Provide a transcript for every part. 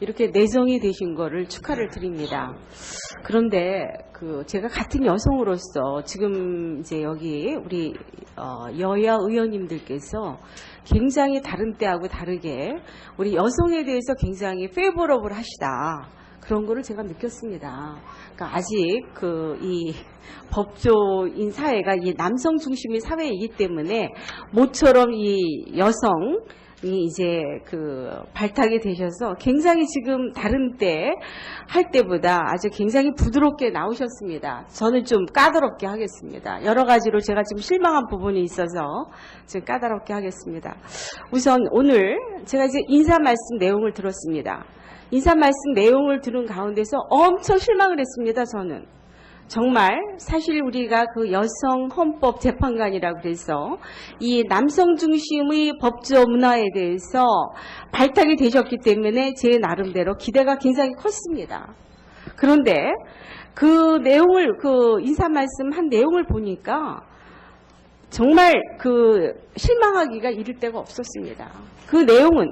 이렇게 내정이 되신 거를 축하를 드립니다. 그런데 제가 같은 여성으로서 지금 이제 여기 우리 여야 의원님들께서 굉장히 다른 때하고 다르게 우리 여성에 대해서 굉장히 페이버러블 하시다. 그런 거를 제가 느꼈습니다. 그러니까 아직 이 법조인 사회가 이 남성 중심의 사회이기 때문에 모처럼 이 여성이 이제 발탁이 되셔서 굉장히 지금 다른 때 할 때보다 아주 굉장히 부드럽게 나오셨습니다. 저는 좀 까다롭게 하겠습니다. 여러 가지로 제가 지금 실망한 부분이 있어서 좀 까다롭게 하겠습니다. 우선 오늘 제가 이제 인사 말씀 내용을 들었습니다. 인사 말씀 내용을 들은 가운데서 엄청 실망을 했습니다. 저는 정말 사실 우리가 여성 헌법 재판관이라고 그래서 이 남성 중심의 법조 문화에 대해서 발탁이 되셨기 때문에 제 나름대로 기대가 굉장히 컸습니다. 그런데 그 내용을 인사 말씀 한 내용을 보니까 정말 실망하기가 이를 데가 없었습니다. 그 내용은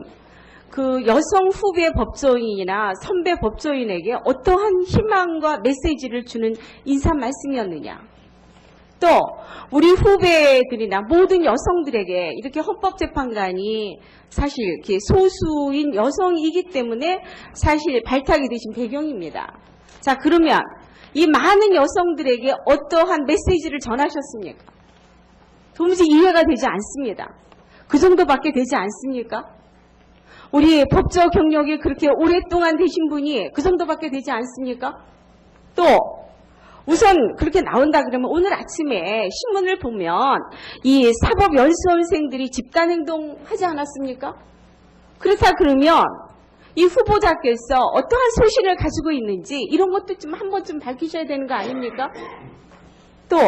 여성 후배 법조인이나 선배 법조인에게 어떠한 희망과 메시지를 주는 인사 말씀이었느냐. 또 우리 후배들이나 모든 여성들에게 이렇게 헌법재판관이 사실 이렇게 소수인 여성이기 때문에 사실 발탁이 되신 배경입니다. 자, 그러면 이 많은 여성들에게 어떠한 메시지를 전하셨습니까? 도무지 이해가 되지 않습니다. 그 정도밖에 되지 않습니까? 우리 법조 경력이 그렇게 오랫동안 되신 분이 그 정도밖에 되지 않습니까? 또 우선 그렇게 나온다 그러면 오늘 아침에 신문을 보면 이 사법연수원생들이 집단행동 하지 않았습니까? 그렇다 그러면 이 후보자께서 어떠한 소신을 가지고 있는지 이런 것도 좀 한번 좀 밝히셔야 되는 거 아닙니까? 또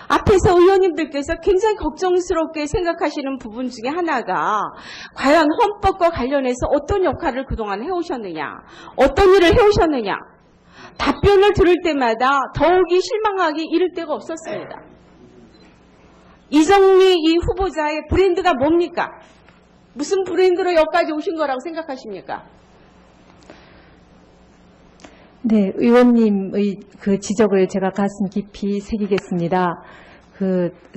앞에서 의원님들께서 굉장히 걱정스럽게 생각하시는 부분 중에 하나가 과연 헌법과 관련해서 어떤 역할을 그동안 해오셨느냐, 어떤 일을 해오셨느냐, 답변을 들을 때마다 더욱이 실망하기 이를 데가 없었습니다. 이정미 이 후보자의 브랜드가 뭡니까? 무슨 브랜드로 여기까지 오신 거라고 생각하십니까? 네, 의원님의 그 지적을 제가 가슴 깊이 새기겠습니다.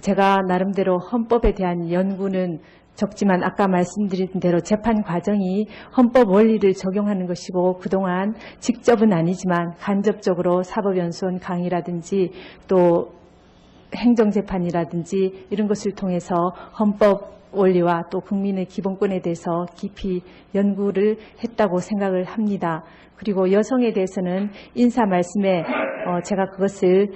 제가 나름대로 헌법에 대한 연구는 적지만 아까 말씀드린 대로 재판 과정이 헌법 원리를 적용하는 것이고 그동안 직접은 아니지만 간접적으로 사법연수원 강의라든지 또 행정재판이라든지 이런 것을 통해서 헌법 원리와 또 국민의 기본권에 대해서 깊이 연구를 했다고 생각을 합니다. 그리고 여성에 대해서는 인사 말씀에 제가 그것을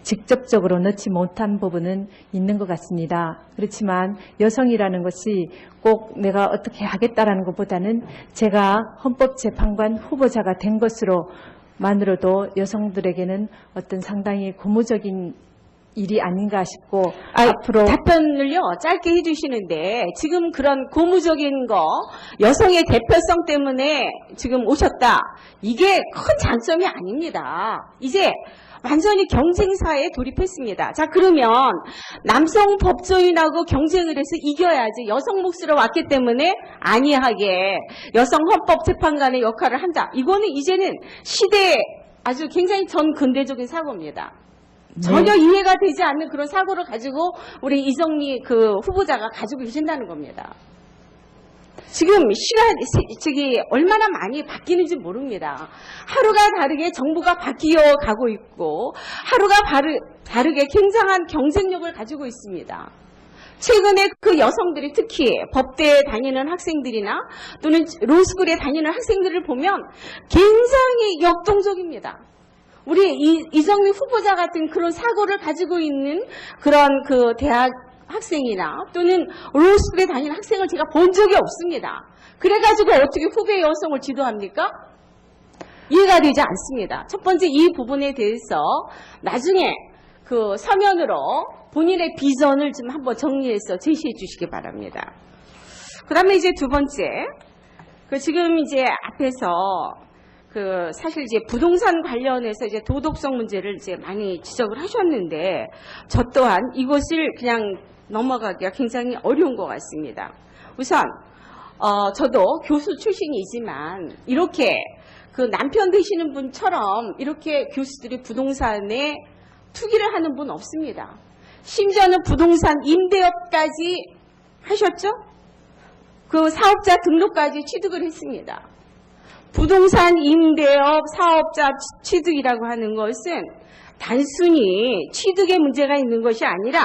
직접적으로 넣지 못한 부분은 있는 것 같습니다. 그렇지만 여성이라는 것이 꼭 내가 어떻게 하겠다라는 것보다는 제가 헌법재판관 후보자가 된 것으로만으로도 여성들에게는 어떤 상당히 고무적인 일이 아닌가 싶고 앞으로 답변을요 짧게 해주시는데 지금 그런 고무적인 거 여성의 대표성 때문에 지금 오셨다. 이게 큰 장점이 아닙니다. 이제 완전히 경쟁사에 돌입했습니다. 자, 그러면 남성 법조인하고 경쟁을 해서 이겨야지 여성 몫으로 왔기 때문에 안이하게 여성 헌법재판관의 역할을 한다. 이거는 이제는 시대에 아주 굉장히 전 근대적인 사고입니다. 전혀 이해가 되지 않는 그런 사고를 가지고 우리 이정미 후보자가 가지고 계신다는 겁니다. 지금 얼마나 많이 바뀌는지 모릅니다. 하루가 다르게 정부가 바뀌어 가고 있고 하루가 다르게 굉장한 경쟁력을 가지고 있습니다. 최근에 여성들이 특히 법대에 다니는 학생들이나 또는 로스쿨에 다니는 학생들을 보면 굉장히 역동적입니다. 우리 이정미 후보자 같은 그런 사고를 가지고 있는 그런 대학 학생이나 또는 로스쿨에 다니는 학생을 제가 본 적이 없습니다. 그래가지고 어떻게 후배 여성을 지도합니까? 이해가 되지 않습니다. 첫 번째 이 부분에 대해서 나중에 서면으로 본인의 비전을 좀 한번 정리해서 제시해 주시기 바랍니다. 그 다음에 이제 두 번째, 지금 이제 앞에서 사실 이제 부동산 관련해서 이제 도덕성 문제를 이제 많이 지적을 하셨는데, 저 또한 이것을 그냥 넘어가기가 굉장히 어려운 것 같습니다. 우선, 저도 교수 출신이지만 이렇게 그 남편 되시는 분처럼 이렇게 교수들이 부동산에 투기를 하는 분 없습니다. 심지어는 부동산 임대업까지 하셨죠? 그 사업자 등록까지 취득을 했습니다. 부동산 임대업 사업자 취득이라고 하는 것은 단순히 취득의 문제가 있는 것이 아니라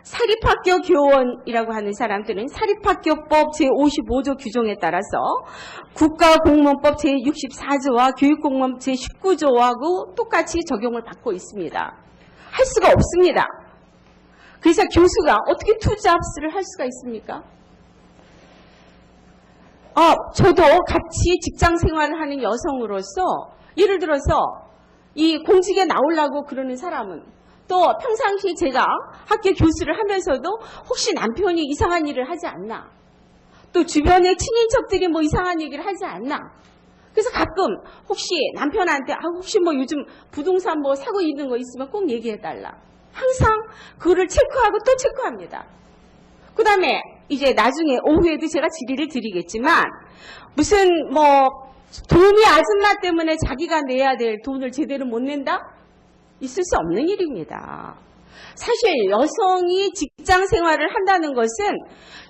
사립학교 교원이라고 하는 사람들은 사립학교법 제55조 규정에 따라서 국가공무원법 제64조와 교육공무원 제19조하고 똑같이 적용을 받고 있습니다. 할 수가 없습니다. 그래서 교수가 어떻게 투잡스를 할 수가 있습니까? 저도 같이 직장 생활을 하는 여성으로서 예를 들어서 이 공직에 나오려고 그러는 사람은 또 평상시 제가 학교 교수를 하면서도 혹시 남편이 이상한 일을 하지 않나, 또 주변의 친인척들이 뭐 이상한 얘기를 하지 않나, 그래서 가끔 혹시 남편한테 혹시 뭐 요즘 부동산 뭐 사고 있는 거 있으면 꼭 얘기해달라, 항상 그거를 체크하고 또 체크합니다. 그 다음에 이제 나중에 오후에도 제가 질의를 드리겠지만 무슨 뭐 도우미 아줌마 때문에 자기가 내야 될 돈을 제대로 못 낸다? 있을 수 없는 일입니다. 사실 여성이 직장 생활을 한다는 것은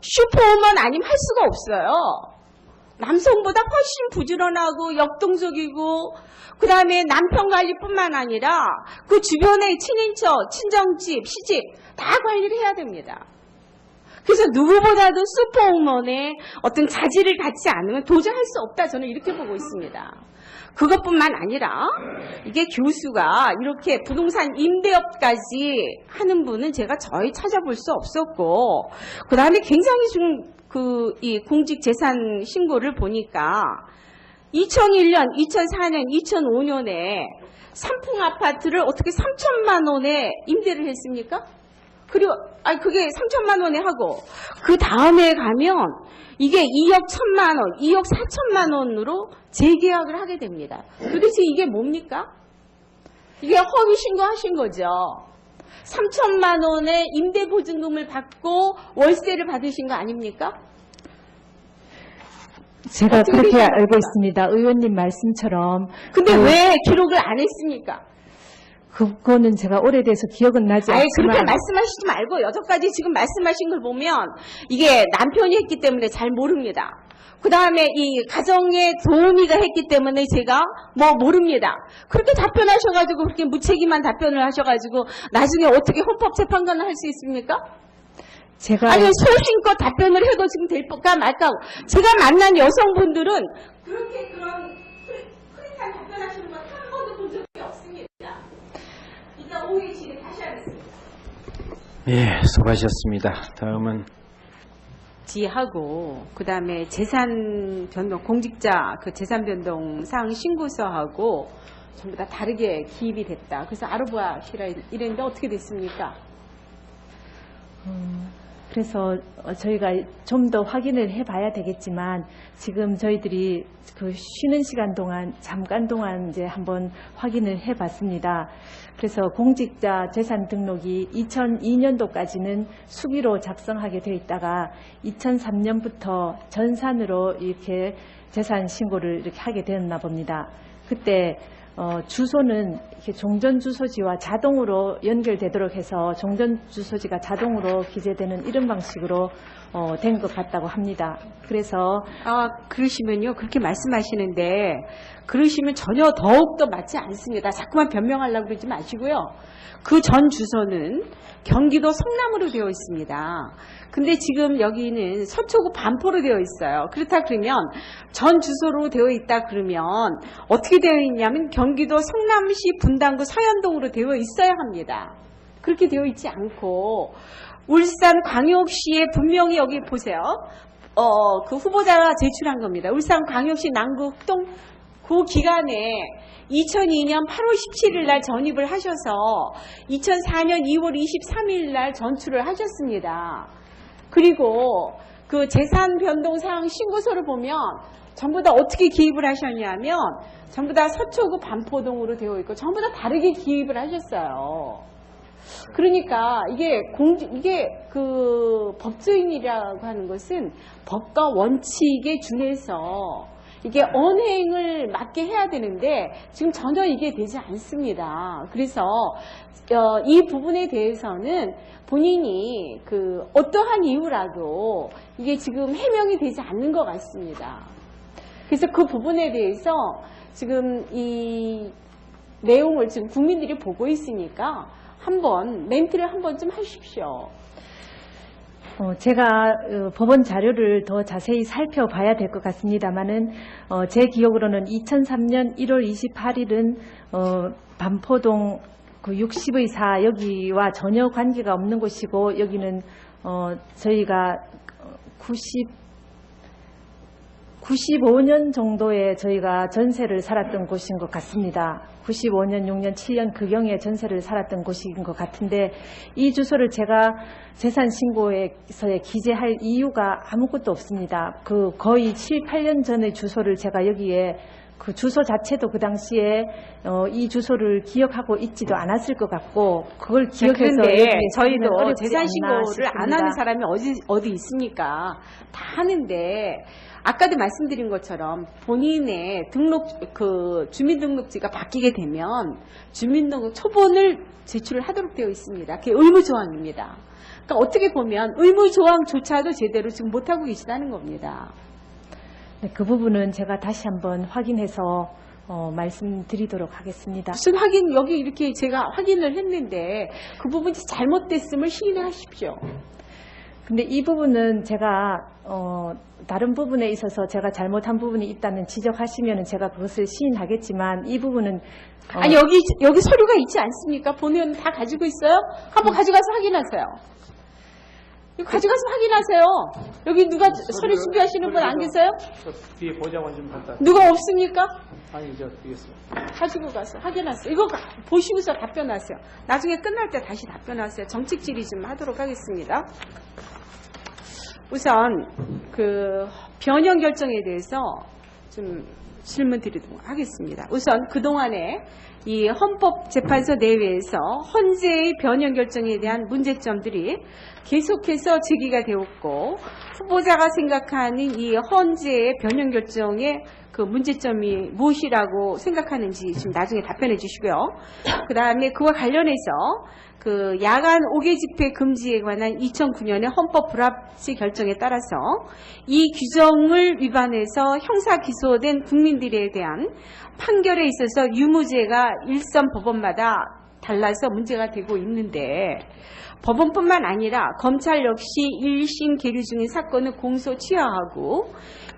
슈퍼우먼 아니면 할 수가 없어요. 남성보다 훨씬 부지런하고 역동적이고 그 다음에 남편 관리뿐만 아니라 그 주변의 친인척, 친정집, 시집 다 관리를 해야 됩니다. 그래서 누구보다도 슈퍼우먼의 어떤 자질을 갖지 않으면 도저히 할 수 없다, 저는 이렇게 보고 있습니다. 그것뿐만 아니라 이게 교수가 이렇게 부동산 임대업까지 하는 분은 제가 저희 찾아볼 수 없었고, 그 다음에 굉장히 이 공직재산 신고를 보니까 2001년, 2004년, 2005년에 삼풍 아파트를 어떻게 3천만 원에 임대를 했습니까? 그리고 그게 3천만 원에 하고 그 다음에 가면 이게 2억 1천만 원, 2억 4천만 원으로 재계약을 하게 됩니다. 도대체 이게 뭡니까? 이게 허위 신고하신 거죠. 3천만 원의 임대보증금을 받고 월세를 받으신 거 아닙니까? 제가 그렇게 알고 있습니다. 의원님 말씀처럼. 근데 왜 기록을 안 했습니까? 그거는 제가 오래돼서 기억은 나지 않지만. 그렇게 말씀하시지 말고 여태까지 지금 말씀하신 걸 보면 이게 남편이 했기 때문에 잘 모릅니다. 그 다음에 이 가정의 도우미가 했기 때문에 제가 뭐 모릅니다. 그렇게 답변하셔가지고 그렇게 무책임한 답변을 하셔가지고 나중에 어떻게 헌법재판관을 할 수 있습니까? 아니 소신껏 답변을 해도 지금 될까 말까. 제가 만난 여성분들은 그렇게 그런 흐릿한 답변하시는 건 한 번도 본 적이 없습니다. 이따 오후에 질의 다시 하겠습니다. 예, 수고하셨습니다. 다음은 지하고 그다음에 재산 변동 공직자 그 재산 변동 사항 신고서하고 전부 다 다르게 기입이 됐다. 그래서 알아보시라 이랬는데 어떻게 됐습니까? 그래서 저희가 좀 더 확인을 해봐야 되겠지만 지금 저희들이 그 쉬는 시간 동안 잠깐 동안 이제 한번 확인을 해봤습니다. 그래서 공직자 재산 등록이 2002년도까지는 수기로 작성하게 되어 있다가 2003년부터 전산으로 이렇게 재산 신고를 이렇게 하게 되었나 봅니다. 그때 주소는 이렇게 종전주소지와 자동으로 연결되도록 해서 종전주소지가 자동으로 기재되는 이런 방식으로 된 것 같다고 합니다. 그래서 그러시면요, 그렇게 말씀하시는데 그러시면 전혀 더욱더 맞지 않습니다. 자꾸만 변명하려고 그러지 마시고요. 그 전 주소는 경기도 성남으로 되어 있습니다. 근데 지금 여기는 서초구 반포로 되어 있어요. 그렇다 그러면 전 주소로 되어 있다 그러면 어떻게 되어 있냐면 경기도 성남시 분당구 서현동으로 되어 있어야 합니다. 그렇게 되어 있지 않고 울산 광역시에 분명히 여기 보세요. 그 후보자가 제출한 겁니다. 울산 광역시 남구 흑동 그 기간에 2002년 8월 17일 날 전입을 하셔서 2004년 2월 23일 날 전출을 하셨습니다. 그리고 그 재산 변동 사항 신고서를 보면 전부 다 어떻게 기입을 하셨냐면 전부 다 서초구 반포동으로 되어 있고 전부 다 다르게 기입을 하셨어요. 그러니까 이게 그 법조인이라고 하는 것은 법과 원칙에 준해서 이게 언행을 맞게 해야 되는데 지금 전혀 이게 되지 않습니다. 그래서 이 부분에 대해서는 본인이 그 어떠한 이유라도 이게 지금 해명이 되지 않는 것 같습니다. 그래서 그 부분에 대해서 지금 이 내용을 지금 국민들이 보고 있으니까 한번 멘트를 한번 좀 하십시오. 제가 법원 자료를 더 자세히 살펴봐야 될 것 같습니다만은 제 기억으로는 2003년 1월 28일은 반포동 그 60의 4 여기와 전혀 관계가 없는 곳이고 여기는 저희가 95년 정도에 저희가 전세를 살았던 곳인 것 같습니다. 95년, 6년, 7년 그경에 전세를 살았던 곳인 것 같은데 이 주소를 제가 재산신고서에 기재할 이유가 아무것도 없습니다. 그 거의 7, 8년 전의 주소를 제가 여기에 그 주소 자체도 그 당시에 이 주소를 기억하고 있지도 않았을 것 같고 그걸 기억해서 그런데 여기에 저희도 어렵지 않나 재산신고를 안 싶습니다. 하는 사람이 어디 있습니까? 다 하는데 아까도 말씀드린 것처럼 본인의 주민등록지가 바뀌게 되면 주민등록 초본을 제출을 하도록 되어 있습니다. 그게 의무조항입니다. 그러니까 어떻게 보면 의무조항조차도 제대로 지금 못하고 계시다는 겁니다. 네, 그 부분은 제가 다시 한번 확인해서 말씀드리도록 하겠습니다. 무슨 여기 이렇게 제가 확인을 했는데 그 부분이 잘못됐음을 시인하십시오. 근데 이 부분은 제가 다른 부분에 있어서 제가 잘못한 부분이 있다면 지적하시면 제가 그것을 시인하겠지만 이 부분은 아니 여기 서류가 있지 않습니까? 보면 다 가지고 있어요? 한번 가져가서 확인하세요. 이거 가져가서 확인하세요. 여기 누가 서류 준비하시는 분 안 계세요? 저 뒤에 보좌관 좀 갖다. 누가 없습니까? 아니 저 뒤에 있어. 가지고 가서 확인하세요. 이거 보시고서 답변하세요. 나중에 끝날 때 다시 답변하세요. 정책 질의 좀 하도록 하겠습니다. 우선 그 변형 결정에 대해서 좀 질문 드리도록 하겠습니다. 우선 그동안에 이 헌법재판소 내외에서 헌재의 변형 결정에 대한 문제점들이 계속해서 제기가 되었고 후보자가 생각하는 이 헌재의 변형 결정의 그 문제점이 무엇이라고 생각하는지 지금 나중에 답변해 주시고요. 그 다음에 그와 관련해서 그 야간 5개 집회 금지에 관한 2009년의 헌법 불합치 결정에 따라서 이 규정을 위반해서 형사 기소된 국민들에 대한 판결에 있어서 유무죄가 일선 법원마다 달라서 문제가 되고 있는데 법원뿐만 아니라 검찰 역시 1심 계류 중인 사건은 공소 취하하고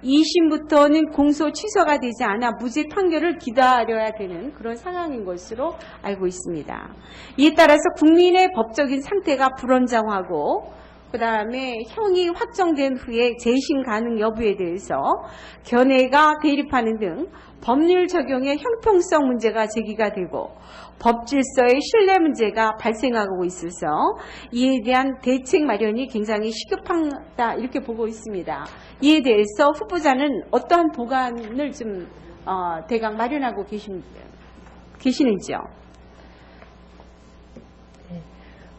2심부터는 공소 취소가 되지 않아 무죄 판결을 기다려야 되는 그런 상황인 것으로 알고 있습니다. 이에 따라서 국민의 법적인 상태가 불안정하고 그 다음에 형이 확정된 후에 재심 가능 여부에 대해서 견해가 대립하는 등 법률 적용의 형평성 문제가 제기가 되고 법 질서의 신뢰 문제가 발생하고 있어서 이에 대한 대책 마련이 굉장히 시급하다 이렇게 보고 있습니다. 이에 대해서 후보자는 어떠한 보관을 좀 대강 마련하고 계시는지요?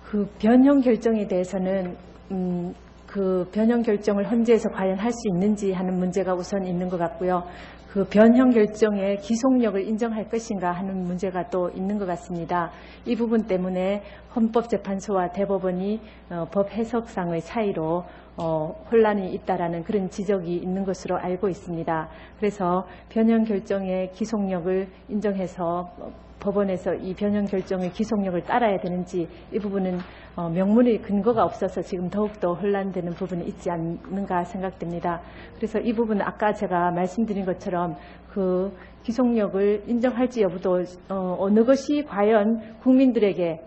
그 변형 결정에 대해서는 그 변형 결정을 헌재에서 과연 할 수 있는지 하는 문제가 우선 있는 것 같고요. 그 변형 결정의 기속력을 인정할 것인가 하는 문제가 또 있는 것 같습니다. 이 부분 때문에 헌법재판소와 대법원이 법 해석상의 차이로 혼란이 있다라는 그런 지적이 있는 것으로 알고 있습니다. 그래서 변형 결정의 기속력을 인정해서 법원에서 이 변형 결정의 기속력을 따라야 되는지 이 부분은 명문의 근거가 없어서 지금 더욱더 혼란되는 부분이 있지 않는가 생각됩니다. 그래서 이 부분은 아까 제가 말씀드린 것처럼 그 기속력을 인정할지 여부도 어느 것이 과연 국민들에게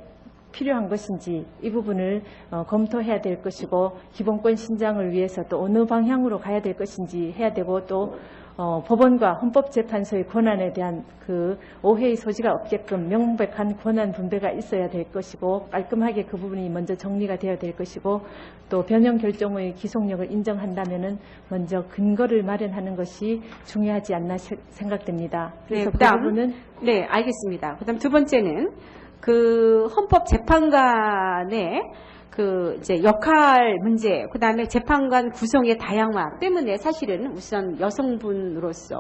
필요한 것인지 이 부분을 검토해야 될 것이고 기본권 신장을 위해서 또 어느 방향으로 가야 될 것인지 해야 되고 또 법원과 헌법재판소의 권한에 대한 그 오해의 소지가 없게끔 명백한 권한 분배가 있어야 될 것이고 깔끔하게 그 부분이 먼저 정리가 되어야 될 것이고 또 변형 결정의 기속력을 인정한다면은 먼저 근거를 마련하는 것이 중요하지 않나 생각됩니다. 그래서 네, 그다음, 그 부분은 네, 알겠습니다. 그다음 두 번째는 그 헌법재판관의 그 이제 역할 문제, 그 다음에 재판관 구성의 다양화 때문에 사실은 우선 여성분으로서,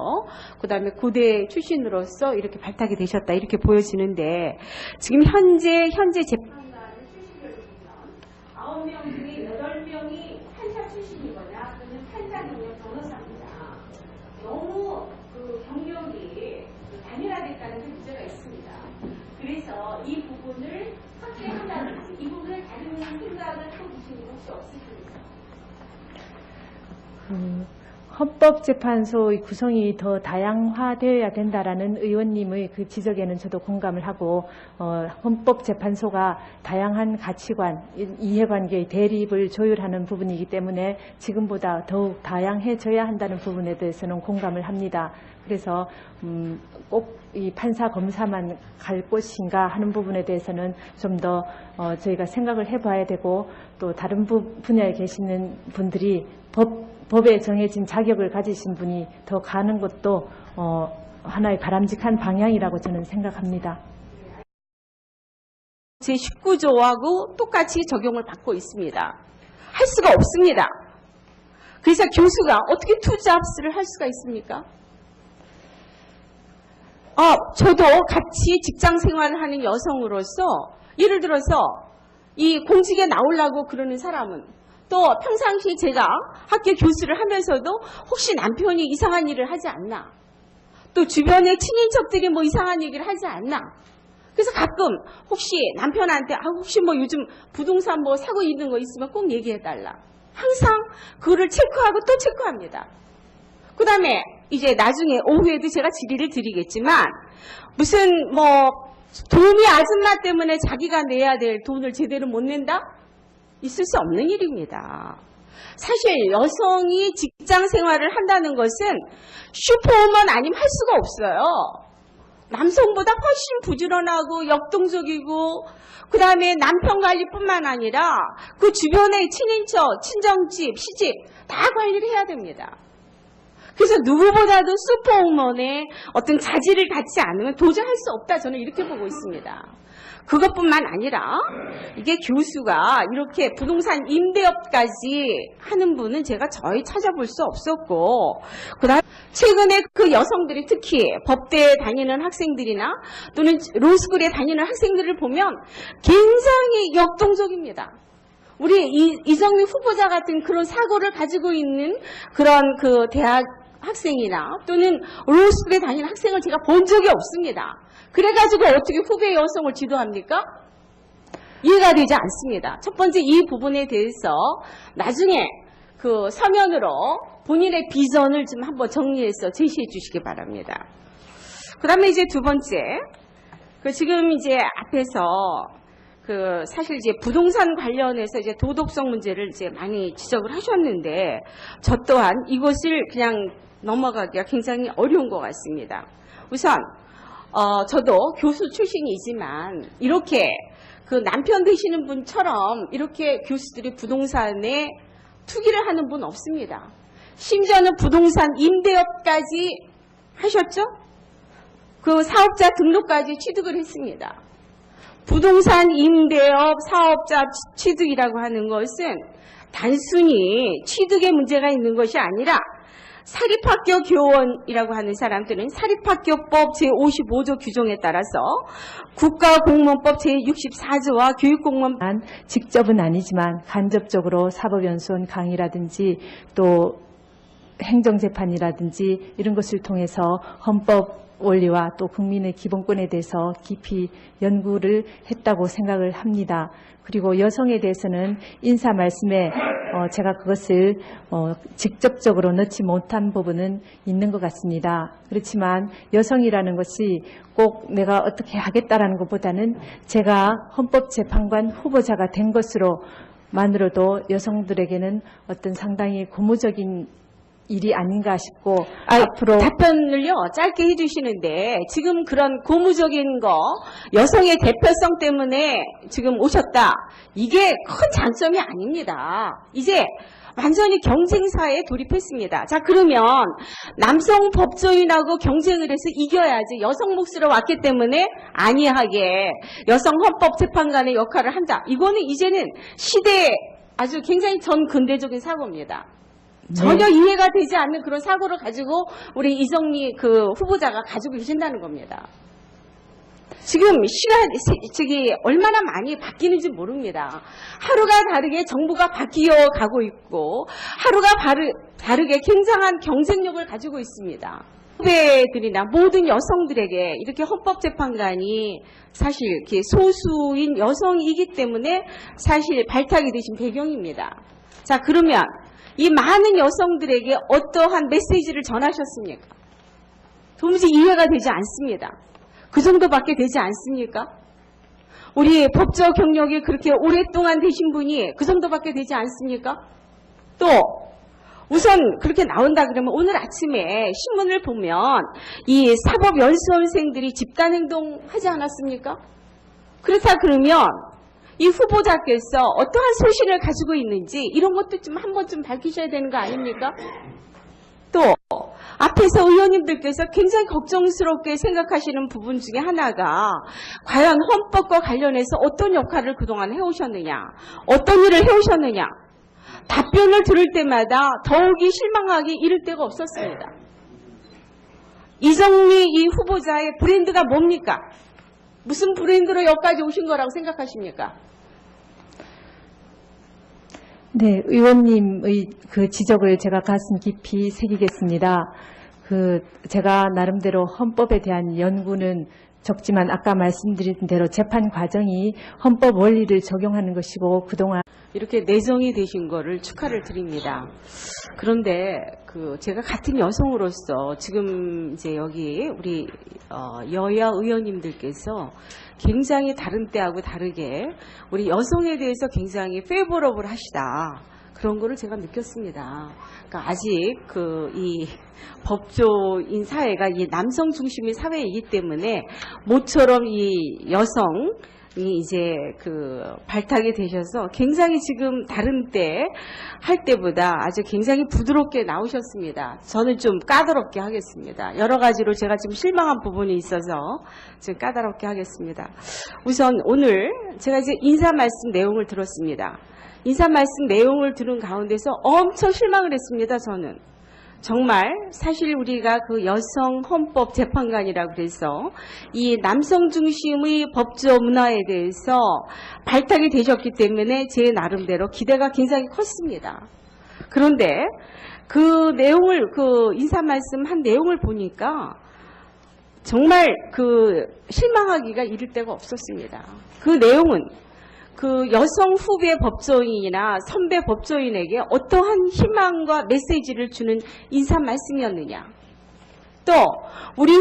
그 다음에 고대 출신으로서 이렇게 발탁이 되셨다 이렇게 보여지는데, 지금 현재 재판관을 출신으로 보면 9명 중에 8명이 판사 출신이거나 또는 판사 경력 변호사입니다. 너무 그 경력이 단일화됐다는 게 문제가 있습니다. 그래서 이 부분을 확대한다든지 이 부분을 다루는 생각을 하고 계시는 건 혹시 없으십니까? 헌법재판소의 구성이 더 다양화되어야 된다라는 의원님의 그 지적에는 저도 공감을 하고, 헌법재판소가 다양한 가치관, 이해관계의 대립을 조율하는 부분이기 때문에 지금보다 더욱 다양해져야 한다는 부분에 대해서는 공감을 합니다. 그래서 꼭 이 판사 검사만 갈 것인가 하는 부분에 대해서는 좀 더 저희가 생각을 해봐야 되고, 또 다른 분야에 계시는 분들이 법에 정해진 자격을 가지신 분이 더 가는 것도 하나의 바람직한 방향이라고 저는 생각합니다. 제19조하고 똑같이 적용을 받고 있습니다. 할 수가 없습니다. 그래서 교수가 어떻게 투잡스를 할 수가 있습니까? 저도 같이 직장 생활을 하는 여성으로서 예를 들어서 이 공직에 나오려고 그러는 사람은, 또 평상시 제가 학교 교수를 하면서도 혹시 남편이 이상한 일을 하지 않나, 또 주변의 친인척들이 뭐 이상한 얘기를 하지 않나, 그래서 가끔 혹시 남편한테 혹시 뭐 요즘 부동산 뭐 사고 있는 거 있으면 꼭 얘기해달라, 항상 그거를 체크하고 또 체크합니다. 그 다음에 이제 나중에 오후에도 제가 질의를 드리겠지만, 무슨 뭐 도우미 아줌마 때문에 자기가 내야 될 돈을 제대로 못 낸다? 있을 수 없는 일입니다. 사실 여성이 직장 생활을 한다는 것은 슈퍼우먼 아니면 할 수가 없어요. 남성보다 훨씬 부지런하고 역동적이고, 그 다음에 남편 관리뿐만 아니라 그 주변의 친인척, 친정집, 시집 다 관리를 해야 됩니다. 그래서 누구보다도 슈퍼우먼의 어떤 자질을 갖지 않으면 도저히 할 수 없다, 저는 이렇게 보고 있습니다. 그것뿐만 아니라 이게 교수가 이렇게 부동산 임대업까지 하는 분은 제가 저희 찾아볼 수 없었고, 그다음 최근에 그 여성들이 특히 법대에 다니는 학생들이나 또는 로스쿨에 다니는 학생들을 보면 굉장히 역동적입니다. 우리 이정미 후보자 같은 그런 사고를 가지고 있는 그런 그 대학 학생이나 또는 로스쿨에 다니는 학생을 제가 본 적이 없습니다. 그래가지고 어떻게 후배 여성을 지도합니까? 이해가 되지 않습니다. 첫 번째 이 부분에 대해서 나중에 그 서면으로 본인의 비전을 좀 한번 정리해서 제시해 주시기 바랍니다. 그 다음에 이제 두 번째, 지금 이제 앞에서 사실 이제 부동산 관련해서 이제 도덕성 문제를 이제 많이 지적을 하셨는데, 저 또한 이것을 그냥 넘어가기가 굉장히 어려운 것 같습니다. 우선, 저도 교수 출신이지만, 이렇게 그 남편 되시는 분처럼 이렇게 교수들이 부동산에 투기를 하는 분 없습니다. 심지어는 부동산 임대업까지 하셨죠? 그 사업자 등록까지 취득을 했습니다. 부동산 임대업 사업자 취득이라고 하는 것은 단순히 취득의 문제가 있는 것이 아니라, 사립학교 교원이라고 하는 사람들은 사립학교법 제55조 규정에 따라서 국가공무원법 제64조와 교육공무원 직접은 아니지만 간접적으로 사법연수원 강의라든지 또 행정재판이라든지 이런 것을 통해서 헌법 원리와 또 국민의 기본권에 대해서 깊이 연구를 했다고 생각을 합니다. 그리고 여성에 대해서는 인사 말씀에 제가 그것을 직접적으로 넣지 못한 부분은 있는 것 같습니다. 그렇지만 여성이라는 것이 꼭 내가 어떻게 하겠다라는 것보다는 제가 헌법재판관 후보자가 된 것으로만으로도 여성들에게는 어떤 상당히 고무적인 일이 아닌가 싶고, 앞으로 답변을요 짧게 해주시는데, 지금 그런 고무적인 거, 여성의 대표성 때문에 지금 오셨다, 이게 큰 장점이 아닙니다. 이제 완전히 경쟁사에 돌입했습니다. 자, 그러면 남성 법조인하고 경쟁을 해서 이겨야지 여성 몫으로 왔기 때문에 안이하게 여성 헌법재판관의 역할을 한다. 이거는 이제는 시대에 아주 굉장히 전근대적인 사고입니다. 전혀 이해가 되지 않는 그런 사고를 가지고 우리 이정미 후보자가 가지고 계신다는 겁니다. 지금 얼마나 많이 바뀌는지 모릅니다. 하루가 다르게 정부가 바뀌어 가고 있고, 하루가 다르게 굉장한 경쟁력을 가지고 있습니다. 후배들이나 모든 여성들에게 이렇게 헌법재판관이 사실 이렇게 소수인 여성이기 때문에 사실 발탁이 되신 배경입니다. 자, 그러면 이 많은 여성들에게 어떠한 메시지를 전하셨습니까? 도무지 이해가 되지 않습니다. 그 정도밖에 되지 않습니까? 우리 법조 경력이 그렇게 오랫동안 되신 분이 그 정도밖에 되지 않습니까? 또 우선 그렇게 나온다 그러면 오늘 아침에 신문을 보면 이 사법연수원생들이 집단행동 하지 않았습니까? 그렇다 그러면 이 후보자께서 어떠한 소신을 가지고 있는지 이런 것도 좀 한번 좀 밝히셔야 되는 거 아닙니까? 또 앞에서 의원님들께서 굉장히 걱정스럽게 생각하시는 부분 중에 하나가 과연 헌법과 관련해서 어떤 역할을 그동안 해오셨느냐, 어떤 일을 해오셨느냐, 답변을 들을 때마다 더욱이 실망하기 이를 데가 없었습니다. 이정미 이 후보자의 브랜드가 뭡니까? 무슨 브랜드로 여기까지 오신 거라고 생각하십니까? 네, 의원님의 그 지적을 제가 가슴 깊이 새기겠습니다. 제가 나름대로 헌법에 대한 연구는 적지만 아까 말씀드린 대로 재판 과정이 헌법 원리를 적용하는 것이고 그동안 이렇게 내정이 되신 거를 축하를 드립니다. 그런데 제가 같은 여성으로서 지금 이제 여기 우리 여야 의원님들께서 굉장히 다른 때하고 다르게 우리 여성에 대해서 굉장히 페이버러블 하시다. 그런 거를 제가 느꼈습니다. 그러니까 아직 이 법조인 사회가 이 남성 중심의 사회이기 때문에 모처럼 이 여성이 이제 발탁이 되셔서 굉장히 지금 다른 때 할 때보다 아주 굉장히 부드럽게 나오셨습니다. 저는 좀 까다롭게 하겠습니다. 여러 가지로 제가 좀 실망한 부분이 있어서 좀 까다롭게 하겠습니다. 우선 오늘 제가 이제 인사 말씀 내용을 들었습니다. 인사 말씀 내용을 들은 가운데서 엄청 실망을 했습니다. 저는 정말 사실 우리가 여성 헌법 재판관이라고 그래서 이 남성 중심의 법조 문화에 대해서 발탁이 되셨기 때문에 제 나름대로 기대가 굉장히 컸습니다. 그런데 그 내용을 인사 말씀한 내용을 보니까 정말 실망하기가 이를 데가 없었습니다. 그 내용은 여성 후배 법조인이나 선배 법조인에게 어떠한 희망과 메시지를 주는 인사 말씀이었느냐. 또 우리